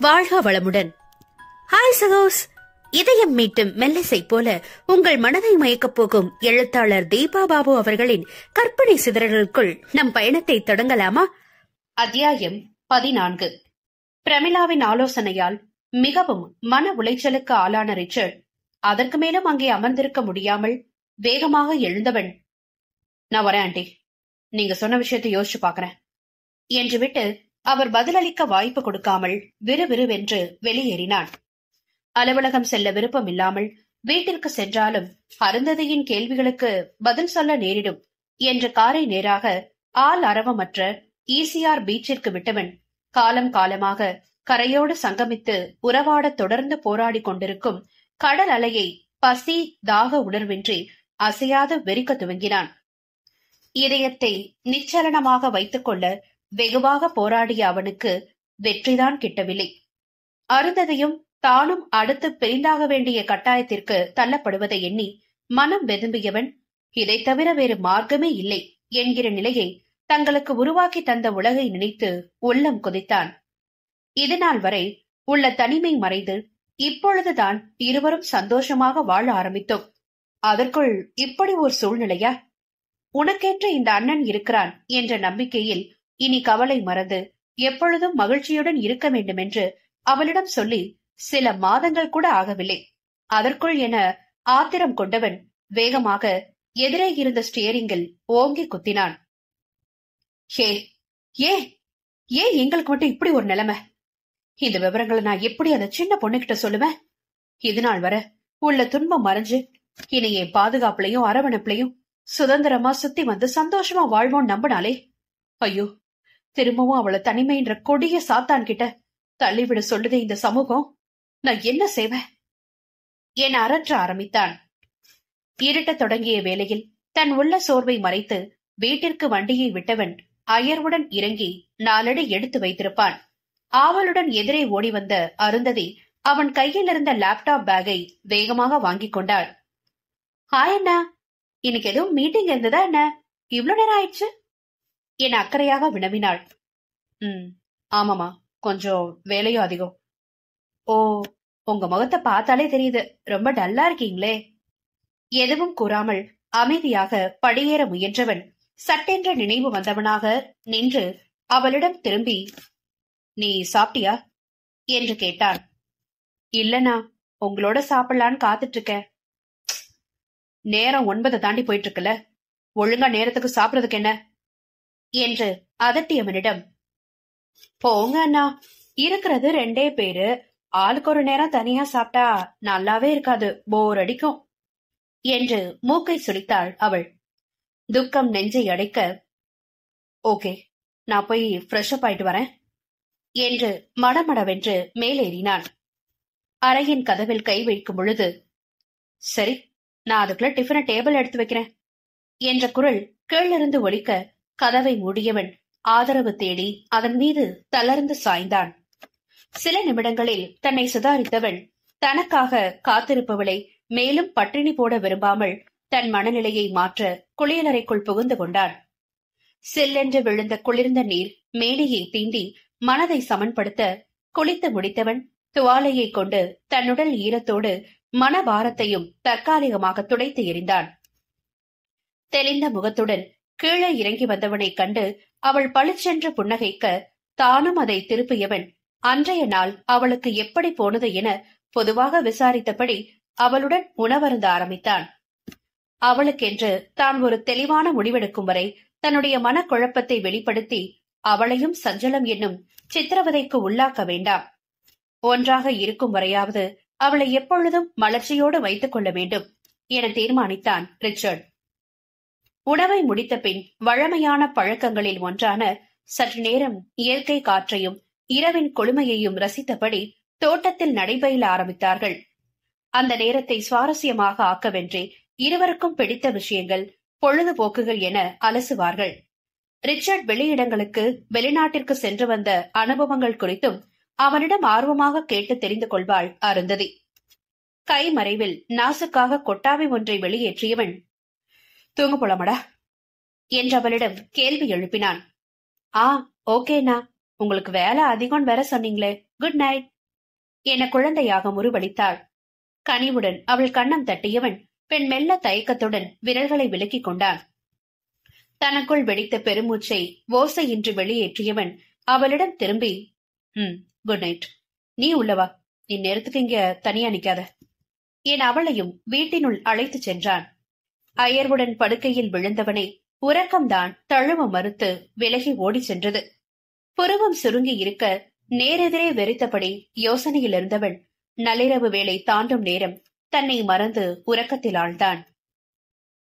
வாழ்க வளமுடன். ஹாய் சகோஸ். இதயம் மீட்டும் மெல்லிசை போல உங்கள் மனதை மயக்கப் போகும் எழுத்தாளர் தீபா பாபு அவர்களின் கற்பனை சிதறல்களுக்குள் நம் பயணத்தை தொடங்கலாமா? அத்தியாயம் 14. பிரமிளாவின் ஆலோசனையால் மிகவும் மன உளைச்சலுக்கு ஆளான ரிச்சர்ட் அதற்கு மேலும் அங்கே அமர்ந்திருக்க முடியாமல் வேகமாக எழுந்தவன், நான் வரேன் ஆண்டி, நீங்க சொன்ன விஷயத்தை யோசிச்சு பாக்குறேன் என்று விட்டு அவர் பதிலளிக்க வாய்ப்பு கொடுக்காமல் விறுவிறுவென்று வெளியேறினான். அலுவலகம் செல்ல விருப்பம் இல்லாமல் வீட்டிற்கு சென்றாலும் அருந்ததியின் கேள்விகளுக்கு பதில் சொல்ல நேரிடும் என்ற காரை நேராக ஆள் அரவமற்ற ஈசிஆர் பீச்சிற்கு விட்டவன் காலம் காலமாக கரையோடு சங்கமித்து உறவாட தொடர்ந்து போராடி கொண்டிருக்கும் கடல் அலையை பசி தாக உணர்வின்றி அசையாது வெறிக்க துவங்கினான். இதயத்தை நிச்சலனமாக வைத்துக் கொள்ள வெகுவாக போராடிய அவனுக்கு வெற்றிதான் கிட்டவில்லை. அருந்ததையும் தானும் அடுத்து பிரிந்தாக வேண்டிய கட்டாயத்திற்கு தள்ளப்படுவதை எண்ணி மனம் வெதும்பியவன் இதை தவிர வேறு மார்க்கமே இல்லை என்கிற நிலையை தங்களுக்கு உருவாக்கி தந்த உலகை நினைத்து உள்ளம் கொதித்தான். இதுநாள் வரை உள்ள தனிமை மறைந்து இப்பொழுதுதான் இருவரும் சந்தோஷமாக வாழ ஆரம்பித்தோம். அதற்குள் இப்படி ஒரு சூழ்நிலையா? உனக்கேற்ற இந்த அண்ணன் இருக்கிறான் என்ற நம்பிக்கையில் இனி கவலை மறந்து எப்பொழுதும் மகிழ்ச்சியுடன் இருக்க வேண்டும் என்று அவளிடம் சொல்லி சில மாதங்கள் கூட ஆகவில்லை. அதற்குள் என ஆத்திரம் கொண்டவன் வேகமாக எதிரே இருந்த ஸ்டியரிங்கில் ஓங்கி குத்தினான். ஏன் எங்களுக்கு மட்டும் இப்படி ஒரு நிலைமை? இந்த விவரங்களை நான் எப்படி அந்த சின்ன பொண்ணுகிட்ட சொல்லுவேன்? இது நாள் வர உள்ள துன்பம் மறைஞ்சு இனி என் பாதுகாப்புலையும் அரவணைப்புலையும் சுதந்திரமா சுத்தி வந்து சந்தோஷமா வாழ்வோம் நம்பினாலே, ஐயோ, திரும்பவும் அவளை தனிமைன்ற கொடிய சாத்தான் கிட்ட தள்ளிவிட சொல்லுதே இந்த சமூகம். நான் என்ன செய்வேன் என அரற்ற ஆரம்பித்தான். இருட்ட தொடங்கிய வேளையில் தன் உள்ள சோர்வை மறைத்து வீட்டிற்கு வண்டியை விட்டவன் அயர்வுடன் இறங்கி 4 அடி எடுத்து வைத்திருப்பான். ஆவலுடன் எதிரே ஓடி வந்த அருந்ததி அவன் கையில் இருந்த லேப்டாப் பேக்கை வேகமாக வாங்கிக் கொண்டாள். ஹாய் அண்ணா, இன்னைக்கு எதுவும் மீட்டிங் இருந்ததா என்ன? இவ்வளவு நேரம் ஆயிடுச்சு என அக்கறையாக வினவினாள். ஆமாமா, கொஞ்சம் வேலையும் அதிகம். ஓ, உங்க முகத்தை பார்த்தாலே தெரியுது, ரொம்ப டல்லா இருக்கீங்களே. எதுவும் கூறாமல் அமைதியாக படியேற முயன்றவன் சட்டென்ற நினைவு வந்தவனாக நின்று அவளிடம் திரும்பி, நீ சாப்பிட்டியா என்று கேட்டான். இல்லனா, உங்களோட சாப்பிடலான்னு காத்துட்டு இருக்க. நேரம் 9 தாண்டி போயிட்டு இருக்குல்ல, ஒழுங்கா நேரத்துக்கு சாப்பிடறதுக்கு என்ன என்று அதட்டியவனிடம், போங்க அண்ணா, இருக்கிறது 2 பேரு, ஆளுக்கு ஒரு நேரம் தனியா சாப்பிட்டா நல்லாவே இருக்காது, போர் அடிக்கும் என்று மூக்கை சுளித்தாள் அவள். துக்கம் நெஞ்சை அடைக்க, ஓகே, நான் போய் ஃப்ரெஷ் அப் ஆயிட்டு வரேன் என்று மடமடவென்று மேலேறினான். அறையின் கதவில் கை வைக்கும் பொழுது, சரி, நான் அதுக்குள்ள டிஃபனை டேபிள் எடுத்து வைக்கிறேன் என்ற குரல் கீழிருந்து ஒலிக்க கதவை மூடியவன் ஆதரவு தேடி அதன் மீது தளர்ந்து சாய்ந்தான். சில நிமிடங்களில் தன்னை சுதாரித்தவன் தனக்காக காத்திருப்பவளை மேலும் பட்டினி போட விரும்பாமல் தன் மனநிலையை மாற்ற குளியலறைக்குள் புகுந்து கொண்டான். செல்லென்று விழுந்த குளிர்ந்த நீர் மேடையை தீண்டி மனதை சமன்படுத்த குளித்து முடித்தவன் துவாலையை கொண்டு தன்னுடல் ஈரத்தோடு மனபாரத்தையும் தற்காலிகமாக துடைத்து எறிந்தான். தெளிந்த முகத்துடன் கீழே இறங்கி வந்தவனை கண்டு அவள் பளிச்சென்று புன்னகைக்க தானும் அதை திருப்பியவன் அன்றைய நாள் அவளுக்கு எப்படி போனது என பொதுவாக விசாரித்தபடி அவளுடன் உணவருந்த ஆரம்பித்தான். அவளுக்கென்று தான் ஒரு தெளிவான முடிவெடுக்கும் வரை தன்னுடைய மனக்குழப்பத்தை வெளிப்படுத்தி அவளையும் சஞ்சலம் என்னும் சித்திரவதைக்கு உள்ளாக்க வேண்டாம். ஒன்றாக இருக்கும் வரையாவது அவளை எப்பொழுதும் மலர்ச்சியோடு வைத்துக் கொள்ள வேண்டும் என தீர்மானித்தான் ரிச்சர்ட். உணவை முடித்த பின் வழமையான பழக்கங்களில் ஒன்றான சற்று நேரம் இயற்கை காற்றையும் இரவின் கொழுமையையும் ரசித்தபடி தோட்டத்தில் நடைபயில ஆரம்பித்தார்கள். அந்த நேரத்தை சுவாரஸ்யமாக ஆக்கவென்றே இருவருக்கும் பிடித்த விஷயங்கள், பொழுதுபோக்குகள் என அலசுவார்கள். ரிச்சர்ட் வெளியிடங்களுக்கு வெளிநாட்டிற்கு சென்று வந்த அனுபவங்கள் குறித்தும் அவனிடம் ஆர்வமாக கேட்டு தெரிந்து கொள்வாள் அருந்ததி. கைமறைவில் நாசுக்காக கொட்டாவி ஒன்றை வெளியேற்றியவன், தூங்க போலாமடா என்றவளிடம் கேள்வி எழுப்பினான். ஓகேண்ணா, உங்களுக்கு வேலை அதிகம் வேற சொன்னீங்களே, குட் நைட் என குழந்தையாக முறுவளித்தாள். கனிவுடன் அவள் கன்னம் தட்டியவன் பெண் மெல்ல தயக்கத்துடன் விரல்களை விலக்கிக் கொண்டான். தனக்குள் வெடித்த பெருமூச்சை ஓசையின்றி வெளியேற்றியவன் அவளிடம் திரும்பி, குட் நைட். நீ உள்ளவா, இந்நேரத்துக்கு இங்க தனியா நிக்காத என் அவளையும் வீட்டினுள் அழைத்துச் சென்றான். அயர்வுடன் படுக்கையில் விழுந்தவனை உறக்கம்தான் தழுவ மறுத்து விலகி ஓடி சென்றது. புருவம் சுருங்கி இருக்க நேரெதிரே வெறித்தபடி யோசனையில் இருந்தவன் நள்ளிரவு வேளை தாண்டும் நேரம் தன்னை மறந்து உறக்கத்தில் ஆழ்ந்தான்.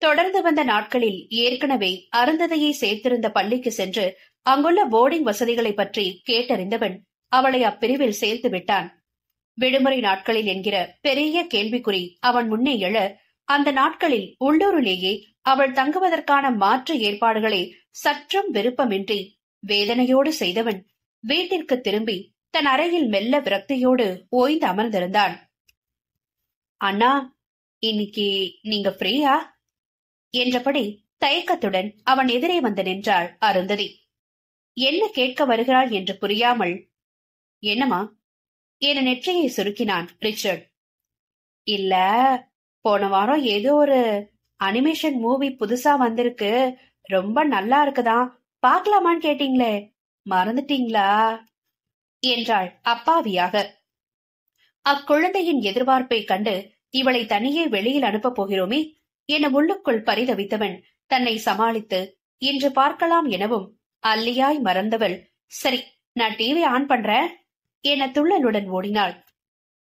தொடர்ந்து வந்த நாட்களில் ஏற்கனவே அருந்ததையை சேர்த்திருந்த பள்ளிக்கு சென்று அங்குள்ள போர்டிங் வசதிகளை பற்றி கேட்டறிந்தவன் அவளை அப்பிரிவில் சேர்த்து விட்டான். விடுமுறை நாட்களில் என்கிற பெரிய கேள்விக்குறி அவன் முன்னே எழ, அந்த நாட்களில் உள்ளூரிலேயே அவள் தங்குவதற்கான மாற்று ஏற்பாடுகளை சற்றும் விருப்பமின்றி வேதனையோடு செய்தவன் வீட்டிற்கு திரும்பி தன் அறையில் மெல்ல விரக்தியோடு ஓய்ந்து அமர்ந்திருந்தான். அண்ணா, இன்னைக்கு நீங்க ஃப்ரீயா என்றபடி தயக்கத்துடன் அவன் எதிரே வந்து நின்றாள் அருந்ததி. என்ன கேட்க வருகிறாள் என்று புரியாமல், என்னமா என நெற்றியை சுருக்கினான் ரிச்சர்ட். இல்ல, போன வாரம் ஏதோ ஒரு அனிமேஷன் மூவி புதுசா வந்திருக்கு, ரொம்ப நல்லா இருக்குதான், பாக்கலாமான்னு கேட்டீங்களே, மறந்துட்டீங்களா என்றாள் அப்பாவியாக. அக்குழந்தையின் எதிர்பார்ப்பை கண்டு இவளை தனியே வெளியில் அனுப்பப் போகிறோமே என உள்ளுக்குள் பரிதவித்தவன் தன்னை சமாளித்து இன்று பார்க்கலாம் எனவும் அல்லியாய் மறந்தவள், சரி நான் டிவி ஆன் பண்றேன் என துள்ளலுடன் ஓடினாள்.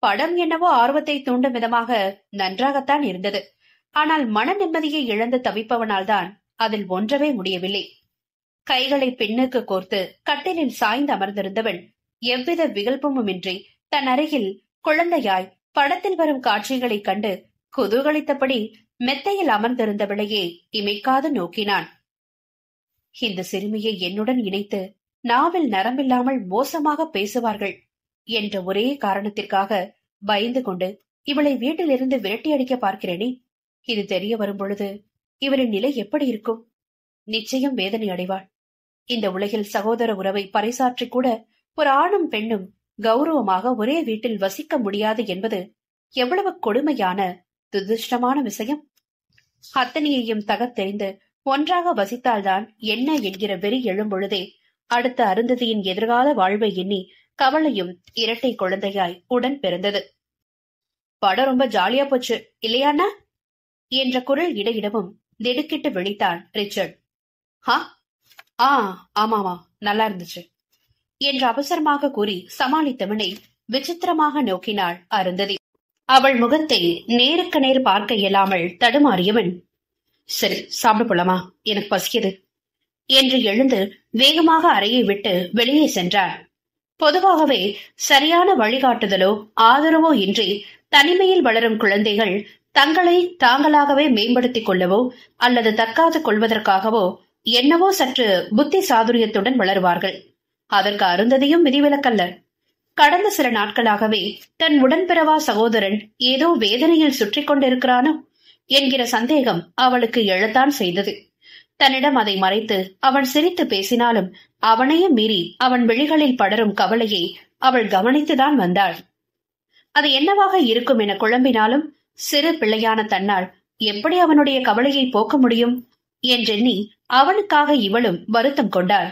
படம் என்னவோ ஆர்வத்தை தூண்டும் விதமாக நன்றாகத்தான் இருந்தது. ஆனால் மன நிம்மதியை இழந்து தவிப்பவனால் தான் அதில் ஒன்றவே முடியவில்லை. கைகளை பின்னுக்கு கோர்த்து கட்டிலில் சாய்ந்து அமர்ந்திருந்தவன் எவ்வித விகல்பமுமின்றி தன் அருகில் குழந்தையாய் படத்தில் வரும் காட்சிகளைக் கண்டு குதூகலித்தபடி மெத்தையில் அமர்ந்திருந்தவளையே இமைக்காது நோக்கினான். இந்த சிறுமியை என்னுடன் இணைத்து நாவில் நரம்பில்லாமல் மோசமாக பேசுவார்கள் என்ற ஒரே காரணத்திற்காக பயந்து கொண்டு இவளை வீட்டிலிருந்து விரட்டி அடிக்க பார்க்கிறேனே, இது தெரிய வரும் பொழுது இவரின் நிலை எப்படி இருக்கும்? நிச்சயம் வேதனை அடைவாள். இந்த உலகில் சகோதர உறவை பறைசாற்றி கூட ஒரு ஆணும் பெண்ணும் கௌரவமாக ஒரே வீட்டில் வசிக்க முடியாது என்பது எவ்வளவு கொடுமையான துதிஷ்டமான விஷயம். அத்தனையையும் தகர்த்தெறிந்து ஒன்றாக வசித்தால்தான் என்ன என்கிற வெறி எழும் பொழுதே அடுத்த அருந்ததியின் எதிர்கால வாழ்வை எண்ணி கவலையும் இரட்டை குழந்தையாய் உடன் பிறந்தது. படம் ரொம்ப ஜாலியா போச்சு இல்லையாண்ணா என்ற குரல் இடையிடவும் திடுக்கிட்டு விழித்தான் ரிச்சர்ட். ஆமாமா, நல்லா இருந்துச்சு என்று அவசரமாக கூறி சமாளித்தவனை விசித்திரமாக நோக்கினாள் அருந்ததி. அவள் முகத்தை நேருக்கு நேர் பார்க்க இயலாமல் தடுமாறியவன், சரி சாப்பிட போலாமா, எனக்கு பசிக்குது என்று எழுந்து வேகமாக அறையை விட்டு வெளியே சென்றான். பொதுவாகவே சரியான வழிகாட்டுதலோ ஆதரவோ இன்றி தனிமையில் வளரும் குழந்தைகள் தங்களை தாங்களாகவே மேம்படுத்திக் கொள்ளவோ அல்லது தற்காத்துக் கொள்வதற்காகவோ என்னவோ சற்று புத்தி சாதுரியத்துடன் வளருவார்கள். அதற்கு அருந்ததியும் விதிவிலக்கல்ல. கடந்த சில நாட்களாகவே தன் உடன்பிறவா சகோதரன் ஏதோ வேதனையில் சுற்றி கொண்டிருக்கிறானோ என்கிற சந்தேகம் அவளுக்கு எழத்தான் செய்தது. தன்னிடம் அதை மறைத்து அவன் சிரித்து பேசினாலும் அவனையும் மீறி அவன் விழிகளில் படரும் கவலையை அவள் கவனித்துதான் வந்தாள். அது என்னவாக இருக்கும் என குழம்பினாலும் சிறு பிள்ளையான தன்னால் எப்படி அவனுடைய கவலையை போக்க முடியும் என்றெண்ணி அவனுக்காக இவளும் வருத்தம் கொண்டாள்.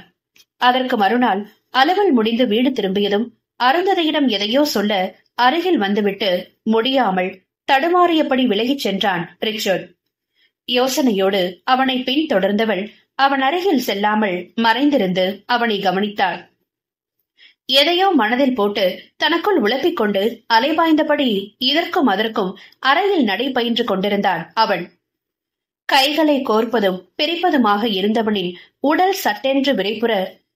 அதற்கு மறுநாள் அலுவல் முடிந்து வீடு திரும்பியதும் அருந்ததியிடம் எதையோ சொல்ல அருகில் வந்துவிட்டு முடியாமல் தடுமாறியபடி விலகிச் சென்றான் ரிச்சர்ட். யோசனையோடு அவனை பின் தொடர்ந்தவள் அவன் அருகில் செல்லாமல் மறைந்திருந்து அவனை கவனித்தாள். எதையோ மனதில் போட்டு தனக்குள் உழப்பிக் கொண்டு அலைபாய்ந்தபடி இதற்கும் அதற்கும் அறையில் நடை பயின்று கொண்டிருந்தான் அவன். கைகளை கோர்ப்பதும் பிரிப்பதுமாக இருந்தவனின் உடல் சட்டென்று விரைப்புற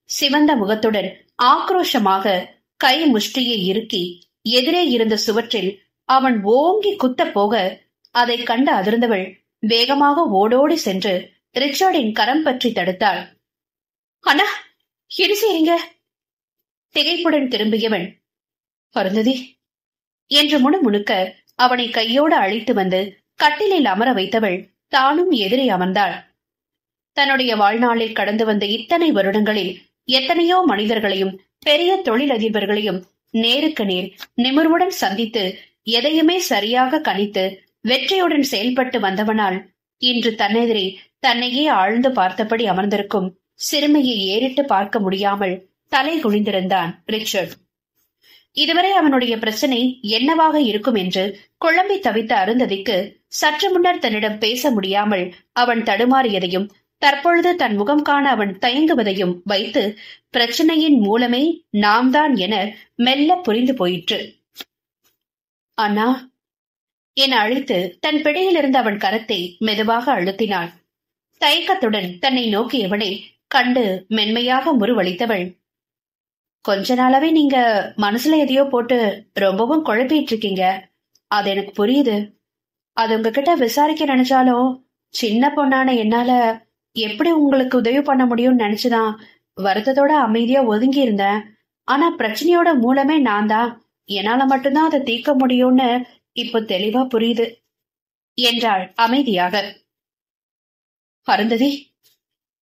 சிவந்த முகத்துடன் ஆக்ரோஷமாக கை முஷ்டியை இறுக்கி எதிரே இருந்த சுவற்றில் அவன் ஓங்கி குத்த போக அதை கண்டு அதிர்ந்தவள் வேகமாக ஓடோடி சென்று ரிச்சர்டின் கரம் பற்றி தடுத்தாள். அண்ணா, இடிசீரிங்க! திகைப்புடன் திரும்பியவன், அருந்ததி என்று முணுமுணுக்க அவனை கையோடு அழைத்து வந்து கட்டிலில் அமர வைத்தவள் தானும் எதிரே அமர்ந்தாள். தன்னுடைய வாழ்நாளில் கடந்து வந்த இத்தனை வருடங்களில் எத்தனையோ மனிதர்களையும் பெரிய தொழிலதிபர்களையும் நேருக்கு நேர் நிமிர்வுடன் சந்தித்து எதையுமே சரியாக கணித்து வெற்றியுடன் செயல்பட்டு வந்தவனால் இன்று தன்னெதிரே தன்னையே ஆழ்ந்து பார்த்தபடி அமர்ந்திருக்கும் சிறுமியை ஏறிட்டு பார்க்க முடியாமல் தலை குனிந்திருந்தான் ரிச்சர்ட். இதுவரை அவனுடைய பிரச்சனை என்னவாக இருக்கும் என்று குழம்பி தவித்த அருந்ததிக்கு சற்று முன்னர் தன்னிடம் பேச முடியாமல் அவன் தடுமாறியதையும் தற்பொழுது தன் முகம் காண அவன் தயங்குவதையும் வைத்து பிரச்சனையின் மூலமே நாம் தான் என மெல்ல புரிந்து போயிற்று. அண்ணா என அழைத்து தன் பிடியிலிருந்து அவன் கரத்தை மெதுவாக அழுத்தினாள். தயக்கத்துடன் தன்னை நோக்கியவனை கண்டு மென்மையாக முறுவளித்தவள், கொஞ்ச நாளாவே நீங்க மனசுல எதையோ போட்டு ரொம்பவும் குழப்பிட்டு இருக்கீங்க. அது எனக்கு புரியுது. அது உங்ககிட்ட விசாரிக்க நினைச்சாலும் சின்ன பொண்ணான என்னால எப்படி உங்களுக்கு உதவி பண்ண முடியும்னு நினைச்சுதான் வருத்தத்தோட அமைதியா ஒதுங்கி இருந்தேன். ஆனா பிரச்சனையோட மூலமே நான் தான். என்னால மட்டும்தான் அதை தீர்க்க முடியும்னு இப்போ தெளிவா புரியுது என்றாள் அமைதியாக. அருந்ததி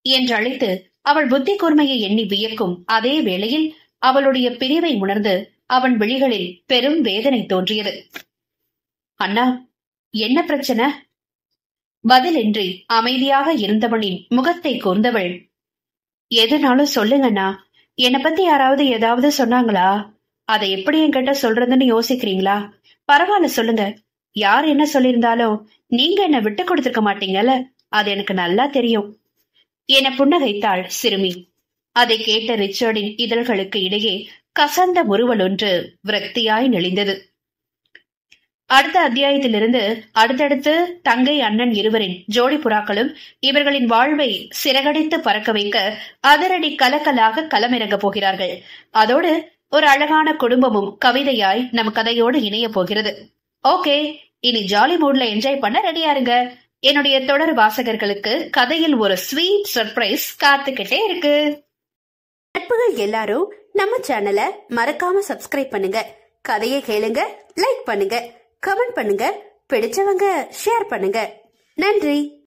என்று அழைத்து அவள் புத்தி கூர்மையை எண்ணி வியக்கும் அதே வேளையில் அவளுடைய பிரிவை உணர்ந்து அவன் விழிகளில் பெரும் வேதனை தோன்றியது. அண்ணா, என்ன பிரச்சனை? பதிலின்றி அமைதியாக இருந்தவனின் முகத்தை கூர்ந்தவள், எதுனாலும் சொல்லுங்கண்ணா. என்னை பத்தி யாராவது ஏதாவது சொன்னாங்களா? அதை எப்படி என்கிட்ட சொல்றதுன்னு யோசிக்கிறீங்களா? பரவாயில்ல, சொல்லுங்க. யார் என்ன சொல்லியிருந்தாலும் நீங்க என்ன விட்டு கொடுத்திருக்க மாட்டீங்கல்ல, அது எனக்கு நல்லா தெரியும் என புன்னகைத்தாள் சிறுமி. அதை கேட்ட ரிச்சர்டின் இதழ்களுக்கு இடையே கசந்த முறுவல் ஒன்று விரக்தியாய் நெளிந்தது. அடுத்த அத்தியாயத்திலிருந்து அடுத்தடுத்து தங்கை அண்ணன் இருவரின் ஜோடி புறாக்களும் இவர்களின் வாழ்வை சிறகடித்து பறக்க வைக்க அதிரடி கலக்கலாக களமிறங்க போகிறார்கள். அதோடு ஒரு அழகான குடும்பமும் கவிதையாய் நம் கதையோடு இணைய போகிறது. ஓகே, இனி ஜாலி மூட்ல என்ஜாய் பண்ண ரெடியா இருங்க. என்னுடைய தொடர் வாசகர்களுக்கு கதையில் ஒரு ஸ்வீட் சர்ப்ரைஸ் காத்துக்கிட்டே இருக்கு. நட்புகள் எல்லாரும் நம்ம சேனலை மறக்காம சப்ஸ்கிரைப் பண்ணுங்க. கதையை கேளுங்க, லைக் பண்ணுங்க, கமெண்ட் பண்ணுங்க, பிடிச்சவங்க ஷேர் பண்ணுங்க. நன்றி.